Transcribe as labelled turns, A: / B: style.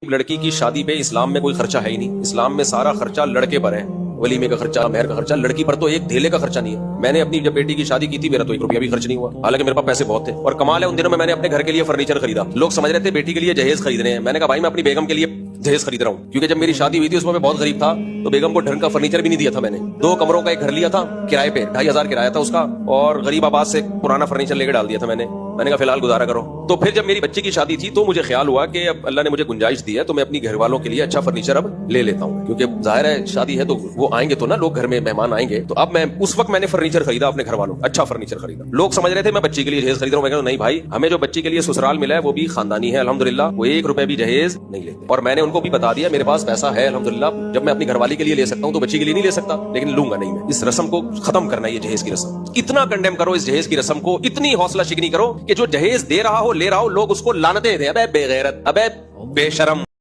A: لڑکی کی شادی پہ اسلام میں کوئی خرچہ ہے ہی نہیں. اسلام میں سارا خرچہ لڑکے پر ہے. ولیمے کا خرچہ، مہر کا خرچہ. لڑکی پر تو ایک دھیلے کا خرچہ نہیں ہے. میں نے اپنی جب بیٹی کی شادی کی تھی میرا تو 1 روپیہ بھی خرچ نہیں ہوا، حالانکہ میرے پاس پیسے بہت تھے. اور کمال ہے ان دنوں میں نے اپنے گھر کے لیے فرنیچر خریدا. لوگ سمجھ رہے تھے بیٹی کے لیے جہیز خرید رہے ہیں. میں نے کہا بھائی میں اپنی بیگم کے لیے جہیز خرید رہا ہوں، کیونکہ جب میری شادی ہوئی تھی اس میں بہت غریب تھا تو بیگم کو ڈھنگ کا فرنیچر بھی نہیں دیا تھا. میں نے 2 کمروں کا ایک گھر لیا تھا کرائے پہ، 2500 کرایہ تھا اس کا، اور غریب آباد سے پرانا فرنیچر لے کے ڈال دیا تھا. میں نے کہا فی الحال گزارا کرو. تو پھر جب میری بچی کی شادی تھی تو مجھے خیال ہوا کہ اب اللہ نے مجھے گنجائش دی ہے تو میں اپنی گھر والوں کے لیے اچھا فرنیچر اب لے لیتا ہوں، کیونکہ ظاہر ہے شادی ہے تو وہ آئیں گے تو نا، لوگ گھر میں مہمان آئیں گے. تو اب میں اس وقت میں نے فرنیچر خریدا اپنے گھر والوں، اچھا فرنیچر خریدا. لوگ سمجھ رہے تھے میں بچی کے لیے جہیز خرید رہا ہوں. میں کہا نہیں بھائی، ہمیں جو بچی کے لیے سسرال ملا ہے وہ بھی خاندانی ہے الحمدللہ، وہ 1 روپے بھی جہیز نہیں لیتے. اور میں نے ان کو بھی بتا دیا میرے پاس پیسہ ہے الحمدللہ، جب میں اپنی گھر والی کے لیے لے سکتا ہوں تو بچی کے لیے نہیں لے سکتا، لیکن لوں گا نہیں. میں اس رسم کو ختم کرنا ہے، یہ جہیز کی رسم اتنا کنڈیم کرو، اس جہیز کی رسم کو اتنی حوصلہ شکنی کرو کہ جو جہیز دے رہا ہو لے رہا ہو لوگ اس کو لعنتیں دیں، ابے بے غیرت، ابے بے شرم.